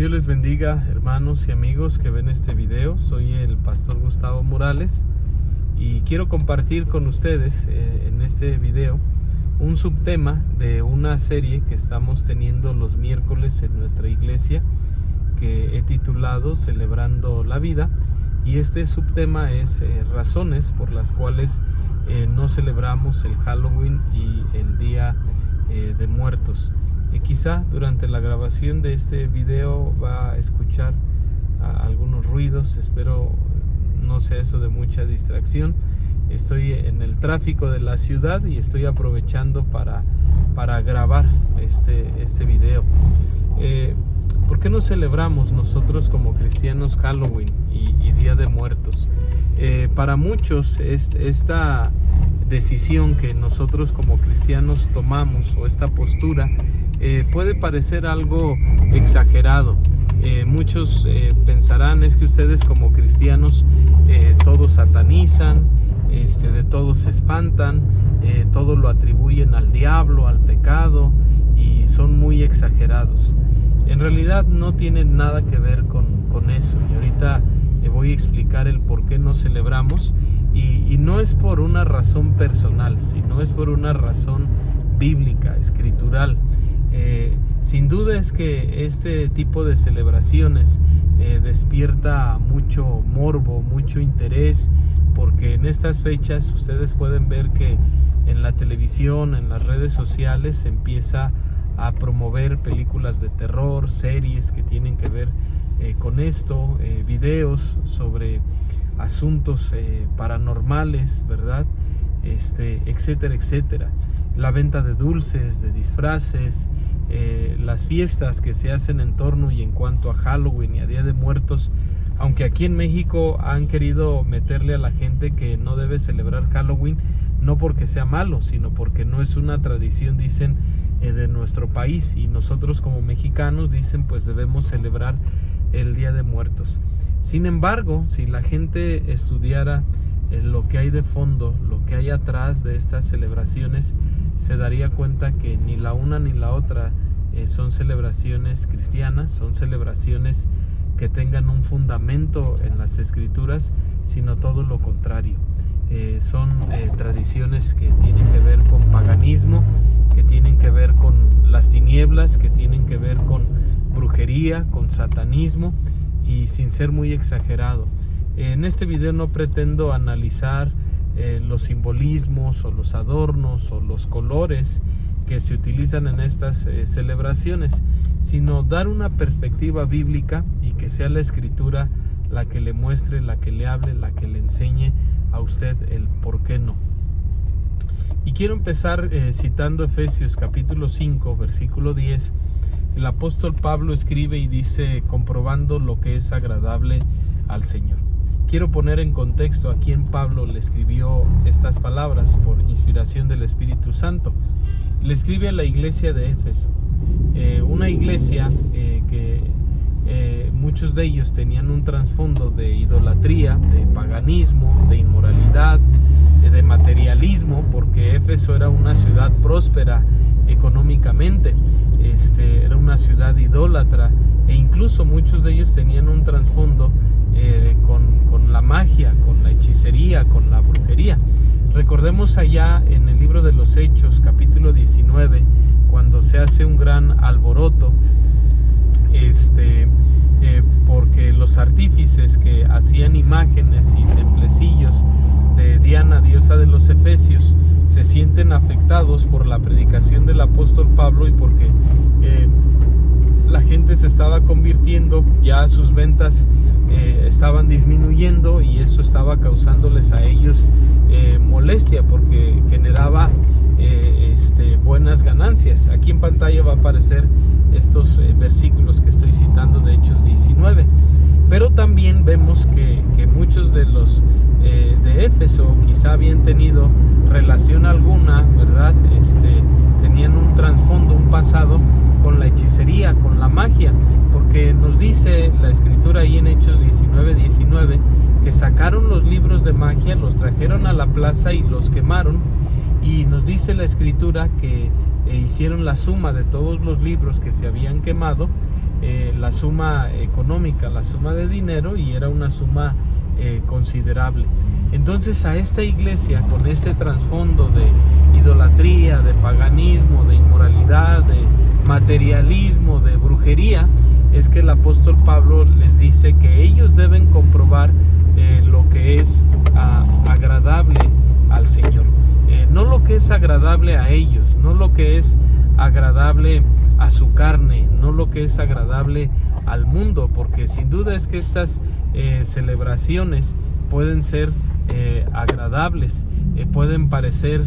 Dios les bendiga, hermanos y amigos que ven este video. Soy el pastor Gustavo Morales y quiero compartir con ustedes en este video un subtema de una serie que estamos teniendo los miércoles en nuestra iglesia, que he titulado Celebrando la Vida, y este subtema es razones por las cuales no celebramos el Halloween y el Día de Muertos. Quizá durante la grabación de este video va a escuchar algunos ruidos, espero no sea eso de mucha distracción. Estoy en el tráfico de la ciudad y estoy aprovechando para grabar este video. ¿Por qué no celebramos nosotros como cristianos Halloween y Día de Muertos? Para muchos esta decisión que nosotros como cristianos tomamos, o esta postura, puede parecer algo exagerado. Muchos pensarán, es que ustedes como cristianos todos satanizan, de todo se espantan, todo lo atribuyen al diablo, al pecado, y son muy exagerados. En realidad no tiene nada que ver con eso, y ahorita voy a explicar el por qué no celebramos, y no es por una razón personal, sino es por una razón bíblica, escritural. Sin duda es que este tipo de celebraciones despierta mucho morbo, mucho interés, porque en estas fechas ustedes pueden ver que en la televisión, en las redes sociales, se empieza a promover películas de terror, series que tienen que ver con esto, videos sobre asuntos paranormales, ¿verdad? Etcétera, etcétera. La venta de dulces, de disfraces, las fiestas que se hacen en torno y en cuanto a Halloween y a Día de Muertos. Aunque aquí en México han querido meterle a la gente que no debe celebrar Halloween, no porque sea malo, sino porque no es una tradición, dicen, de nuestro país, y nosotros como mexicanos, dicen, pues debemos celebrar el Día de Muertos. Sin embargo, si la gente estudiara lo que hay de fondo, lo que hay atrás de estas celebraciones, se daría cuenta que ni la una ni la otra son celebraciones cristianas, son celebraciones que tengan un fundamento en las escrituras, sino todo lo contrario. Son tradiciones que tienen que ver con paganismo, que tienen que ver con las tinieblas, que tienen que ver con brujería, con satanismo, y sin ser muy exagerado. En este video no pretendo analizar los simbolismos o los adornos o los colores que se utilizan en estas celebraciones, sino dar una perspectiva bíblica, y que sea la escritura la que le muestre, la que le hable, la que le enseñe a usted el por qué no. Y quiero empezar citando Efesios capítulo 5, versículo 10. El apóstol Pablo escribe y dice: comprobando lo que es agradable al Señor. Quiero poner en contexto a quién Pablo le escribió estas palabras por inspiración del Espíritu Santo. Le escribe a la iglesia de Éfeso, una iglesia que muchos de ellos tenían un trasfondo de idolatría, de paganismo, de inmoralidad, de materialismo, porque Éfeso era una ciudad próspera económicamente, era una ciudad idólatra, e incluso muchos de ellos tenían un trasfondo con la magia, con la hechicería, con la brujería. Recordemos allá en el libro de los Hechos, capítulo 19, cuando se hace un gran alboroto, porque los artífices que hacían imágenes y templecillos de Diana, diosa de los Efesios, se sienten afectados por la predicación del apóstol Pablo, y porque la gente se estaba convirtiendo, ya sus ventas estaban disminuyendo, y eso estaba causándoles a ellos molestia, porque generaba buenas ganancias. Aquí en pantalla va a aparecer estos versículos que estoy citando de Hechos 19. Pero también vemos que muchos de los de Éfeso quizá habían tenido relación alguna, ¿verdad? Tenían un trasfondo, un pasado con la hechicería, con la magia, porque nos dice la escritura ahí en Hechos 19:19 que sacaron los libros de magia, los trajeron a la plaza y los quemaron, Y nos dice la Escritura que hicieron la suma de todos los libros que se habían quemado, la suma económica, la suma de dinero, y era una suma considerable. Entonces a esta iglesia, con este trasfondo de idolatría, de paganismo, de inmoralidad, de materialismo, de brujería, es que el apóstol Pablo les dice que ellos deben comprobar lo que es agradable al Señor, no lo que es agradable a ellos, no lo que es agradable a su carne, no lo que es agradable al mundo, porque sin duda es que estas celebraciones pueden ser agradables, pueden parecer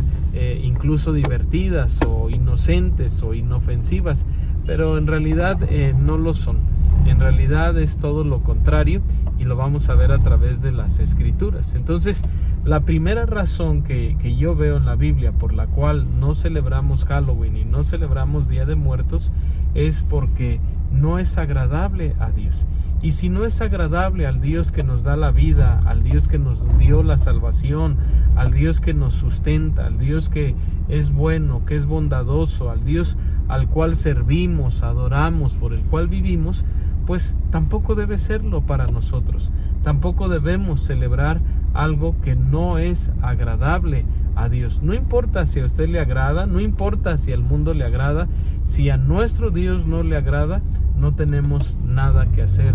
incluso divertidas o inocentes o inofensivas, pero en realidad no lo son. En realidad es todo lo contrario, y lo vamos a ver a través de las Escrituras. Entonces, la primera razón que yo veo en la Biblia por la cual no celebramos Halloween y no celebramos Día de Muertos es porque no es agradable a Dios. Y si no es agradable al Dios que nos da la vida, al Dios que nos dio la salvación, al Dios que nos sustenta, al Dios que es bueno, que es bondadoso, al Dios al cual servimos, adoramos, por el cual vivimos, pues tampoco debe serlo para nosotros. Tampoco debemos celebrar algo que no es agradable a Dios. No importa si a usted le agrada, no importa si al mundo le agrada, si a nuestro Dios no le agrada, no tenemos nada que hacer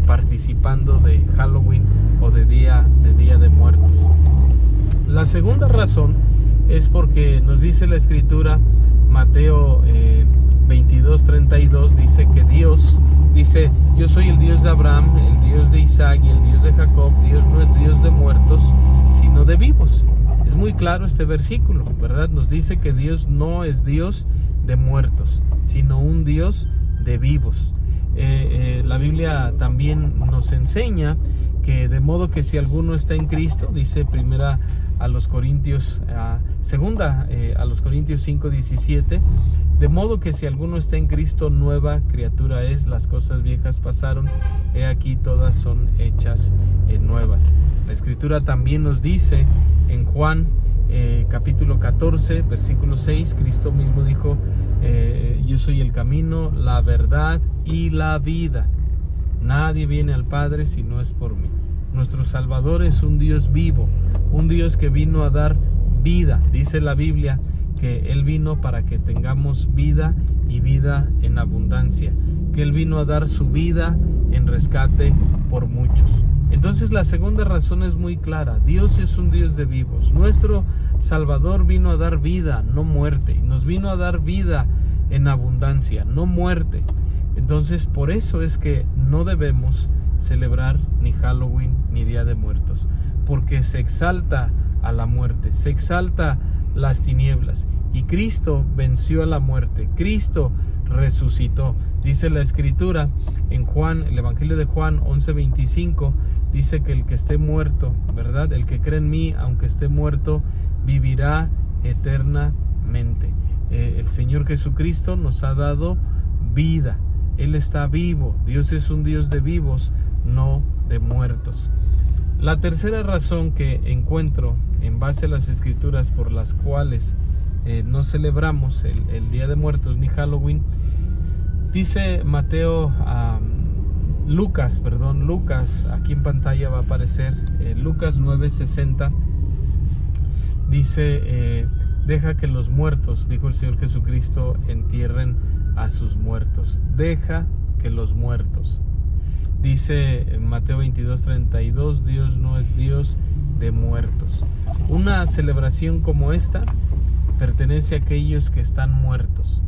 participando de Halloween o de Día de Muertos. La segunda razón es porque nos dice la Escritura, Mateo 22:32, dice que Dios dice: yo soy el Dios de Abraham, el Dios de Isaac y el Dios de Jacob. Dios no es Dios de muertos, sino de vivos. Es muy claro este versículo, ¿verdad? Nos dice que Dios no es Dios de muertos, sino un Dios de vivos. La Biblia también nos enseña que de modo que si alguno está en Cristo, dice segunda a los Corintios 5:17, de modo que si alguno está en Cristo, nueva criatura es, las cosas viejas pasaron, he aquí todas son hechas nuevas. La Escritura también nos dice en Juan capítulo 14, versículo 6, Cristo mismo dijo: yo soy el camino, la verdad y la vida. Nadie viene al Padre si no es por mí. Nuestro Salvador es un Dios vivo, un Dios que vino a dar vida. Dice la Biblia que Él vino para que tengamos vida y vida en abundancia, que Él vino a dar su vida en rescate por muchos. Entonces la segunda razón es muy clara: Dios es un Dios de vivos. Nuestro Salvador vino a dar vida, no muerte, y nos vino a dar vida en abundancia, no muerte. Entonces por eso es que no debemos celebrar ni Halloween ni Día de Muertos, porque se exalta a la muerte, se exalta las tinieblas, y Cristo venció a la muerte, Cristo resucitó. Dice la Escritura en Juan, el Evangelio de Juan 11:25, dice que el que esté muerto, ¿verdad? El que cree en mí, aunque esté muerto, vivirá eternamente. El Señor Jesucristo nos ha dado vida. Él está vivo. Dios es un Dios de vivos, no de muertos. La tercera razón que encuentro en base a las Escrituras por las cuales no celebramos el Día de Muertos ni Halloween, dice Lucas, aquí en pantalla va a aparecer Lucas 9:60, dice: deja que los muertos, dijo el Señor Jesucristo, entierren a sus muertos. Deja que los muertos. Dice en Mateo 22:32, Dios no es Dios de muertos. Una celebración como esta pertenece a aquellos que están muertos,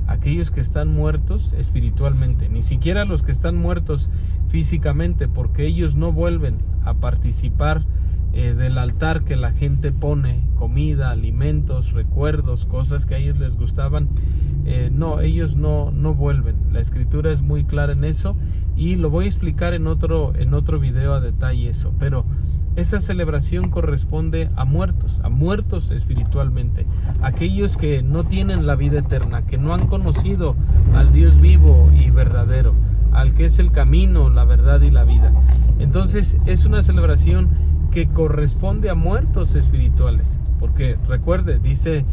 aquellos que están muertos espiritualmente, ni siquiera los que están muertos físicamente, porque ellos no vuelven a participar del altar que la gente pone, comida, alimentos, recuerdos, cosas que a ellos les gustaban. No, ellos no vuelven. La Escritura es muy clara en eso, y lo voy a explicar en otro video a detalle eso, pero esa celebración corresponde a muertos espiritualmente, aquellos que no tienen la vida eterna, que no han conocido al Dios vivo y verdadero, al que es el camino, la verdad y la vida. Entonces es una celebración que corresponde a muertos espirituales. porque recuerde, dice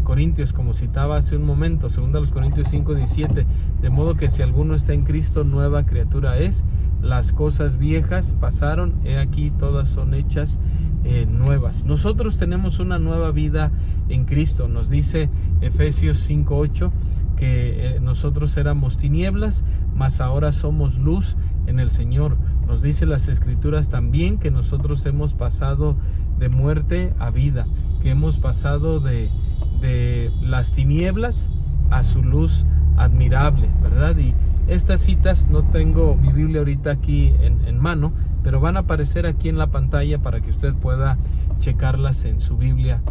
Corintios, como citaba hace un momento, 2 Corintios 5:17, de modo que si alguno está en Cristo, nueva criatura es, las cosas viejas pasaron, he aquí todas son hechas nuevas. Nosotros tenemos una nueva vida en Cristo. Nos dice Efesios 5:8 que nosotros éramos tinieblas, mas ahora somos luz en el Señor. Nos dice las Escrituras también que nosotros hemos pasado de muerte a vida, que hemos pasado de las tinieblas a su luz admirable, ¿verdad? Y estas citas, no tengo mi Biblia ahorita aquí en mano, pero van a aparecer aquí en la pantalla para que usted pueda checarlas en su Biblia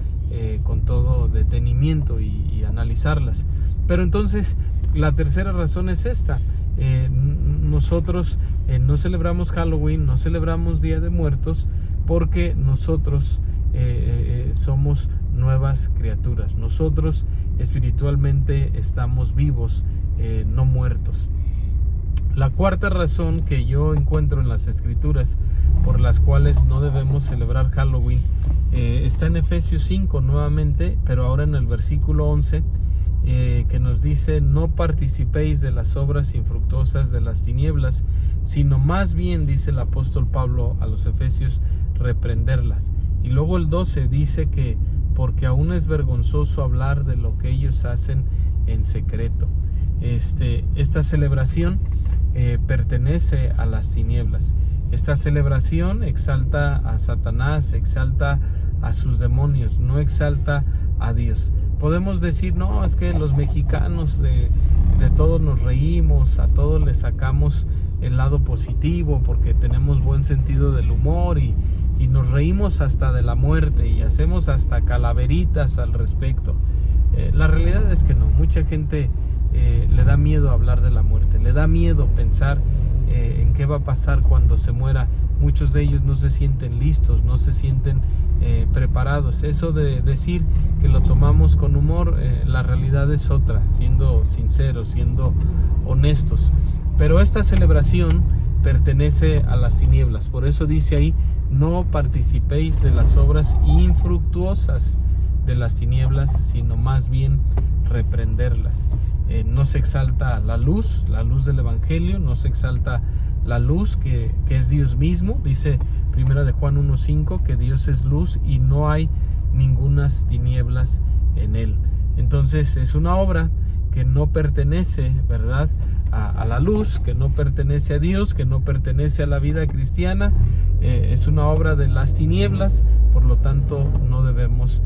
con todo detenimiento y analizarlas. Pero entonces la tercera razón es esta: nosotros no celebramos Halloween, no celebramos Día de Muertos, porque nosotros somos nuevas criaturas. Nosotros espiritualmente estamos vivos, no muertos. La cuarta razón que yo encuentro en las Escrituras por las cuales no debemos celebrar Halloween está en Efesios 5 nuevamente, pero ahora en el versículo 11, que nos dice: no participéis de las obras infructuosas de las tinieblas, sino más bien, dice el apóstol Pablo a los Efesios, reprenderlas. Y luego el 12 dice que porque aún es vergonzoso hablar de lo que ellos hacen en secreto. Esta celebración pertenece a las tinieblas. Esta celebración exalta a Satanás, exalta a sus demonios, no exalta a Dios. Podemos decir, no, es que los mexicanos de todo nos reímos, a todos les sacamos el lado positivo porque tenemos buen sentido del humor y nos reímos hasta de la muerte y hacemos hasta calaveritas al respecto. La realidad es que no, mucha gente le da miedo hablar de la muerte, le da miedo pensar en qué va a pasar cuando se muera. Muchos de ellos no se sienten listos, no se sienten preparados. Eso de decir que lo tomamos con humor, la realidad es otra, siendo sinceros, siendo honestos. Pero esta celebración pertenece a las tinieblas. Por eso dice ahí: no participéis de las obras infructuosas de las tinieblas, sino más bien reprenderlas. No se exalta la luz del Evangelio, no se exalta la luz que es Dios mismo. Dice 1 de Juan 1:5 que Dios es luz y no hay ningunas tinieblas en él. Entonces es una obra que no pertenece, ¿verdad?, a la luz, que no pertenece a Dios, que no pertenece a la vida cristiana. Es una obra de las tinieblas, por lo tanto no debemos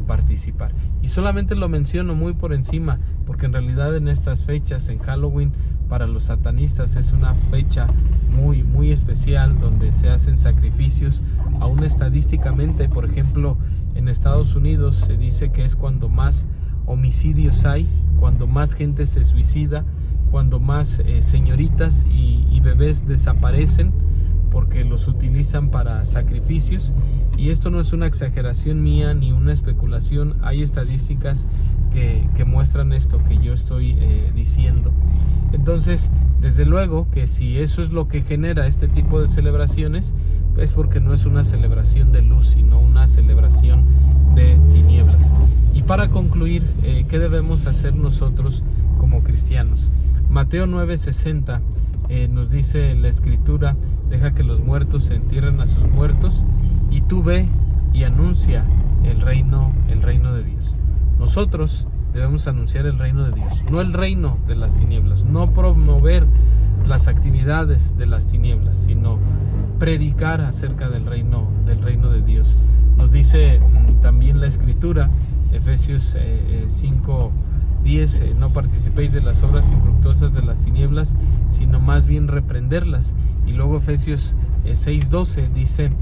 participar. Y solamente lo menciono muy por encima, porque en realidad en estas fechas, en Halloween, para los satanistas es una fecha muy, muy especial, donde se hacen sacrificios. Aún estadísticamente, por ejemplo, en Estados Unidos se dice que es cuando más homicidios hay, cuando más gente se suicida, cuando más señoritas y bebés desaparecen porque los utilizan para sacrificios. Y esto no es una exageración mía ni una especulación. Hay estadísticas que muestran esto que yo estoy diciendo. Entonces, desde luego que si eso es lo que genera este tipo de celebraciones, es porque no es una celebración de luz, sino una celebración de tinieblas. Y para concluir, ¿qué debemos hacer nosotros como cristianos? Mateo 9:60 nos dice la Escritura: deja que los muertos se entierren a sus muertos, y tú ve y anuncia el reino de Dios. Nosotros debemos anunciar el reino de Dios, no el reino de las tinieblas, no promover las actividades de las tinieblas, sino predicar acerca del reino de Dios. Nos dice también la Escritura, Efesios 5:10, no participéis de las obras infructuosas de las tinieblas, sino más bien reprenderlas. Y luego Efesios 6:12 dice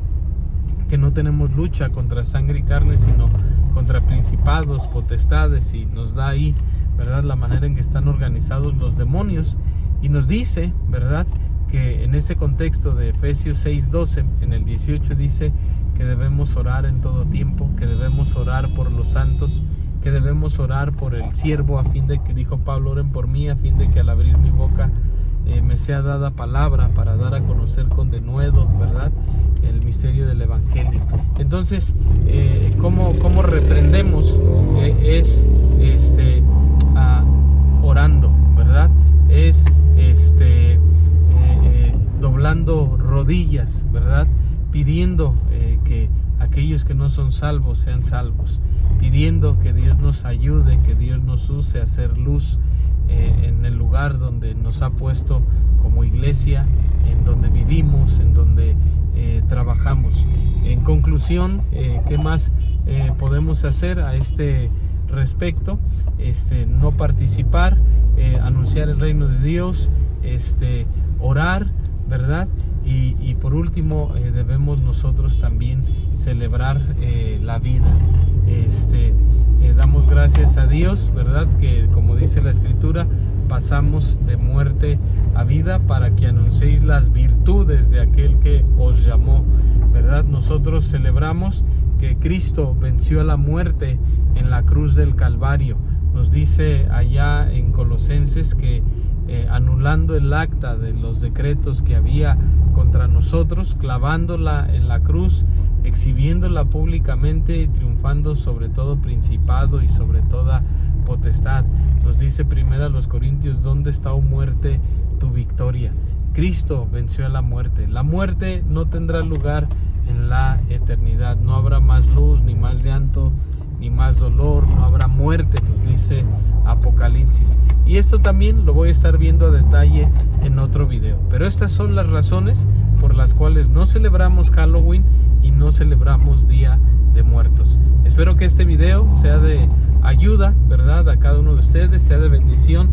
que no tenemos lucha contra sangre y carne, sino contra principados, potestades, y nos da ahí, ¿verdad?, la manera en que están organizados los demonios. Y nos dice, ¿verdad?, que en ese contexto de Efesios 6:12, en el 18 dice que debemos orar en todo tiempo, que debemos orar por los santos, que debemos orar por el siervo, a fin de que, dijo Pablo, oren por mí, a fin de que al abrir mi boca me sea dada palabra para dar a conocer con denuedo, ¿verdad?, el misterio del Evangelio. Entonces, ¿cómo reprendemos? Es orando, ¿verdad? Es doblando rodillas, ¿verdad? Pidiendo que aquellos que no son salvos sean salvos, pidiendo que Dios nos ayude, que Dios nos use a hacer luz en el lugar donde nos ha puesto como iglesia, en donde vivimos, en donde trabajamos. En conclusión, ¿qué más podemos hacer a este respecto? No participar, anunciar el reino de Dios, orar, ¿verdad? Y por último, debemos nosotros también celebrar la vida. Damos gracias a Dios, ¿verdad?, que, como dice la Escritura, pasamos de muerte a vida para que anunciéis las virtudes de aquel que os llamó, ¿verdad? Nosotros celebramos que Cristo venció a la muerte en la cruz del Calvario. Nos dice allá en Colosenses que anulando el acta de los decretos que había contra nosotros, clavándola en la cruz, exhibiéndola públicamente y triunfando sobre todo principado y sobre toda potestad. Nos dice primero a los Corintios: ¿dónde está, oh muerte, tu victoria? Cristo venció a la muerte. La muerte no tendrá lugar en la eternidad. No habrá más luz, ni más llanto, ni más dolor. No habrá muerte, nos dice Apocalipsis. Y esto también lo voy a estar viendo a detalle en otro video. Pero estas son las razones por las cuales no celebramos Halloween y no celebramos Día de Muertos. Espero que este video sea de ayuda, ¿verdad?, a cada uno de ustedes, sea de bendición.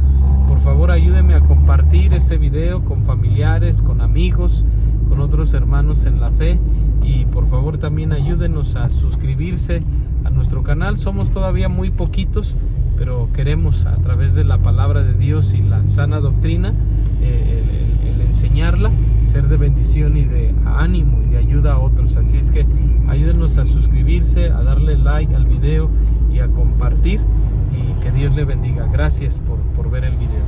Por favor, ayúdenme a compartir este video con familiares, con amigos, con otros hermanos en la fe. Y por favor también ayúdenos a suscribirse a nuestro canal. Somos todavía muy poquitos, pero queremos, a través de la palabra de Dios y la sana doctrina, el enseñarla, ser de bendición y de ánimo y de ayuda a otros. Así es que ayúdenos a suscribirse, a darle like al video y a compartir, y que Dios le bendiga. Gracias por ver el video.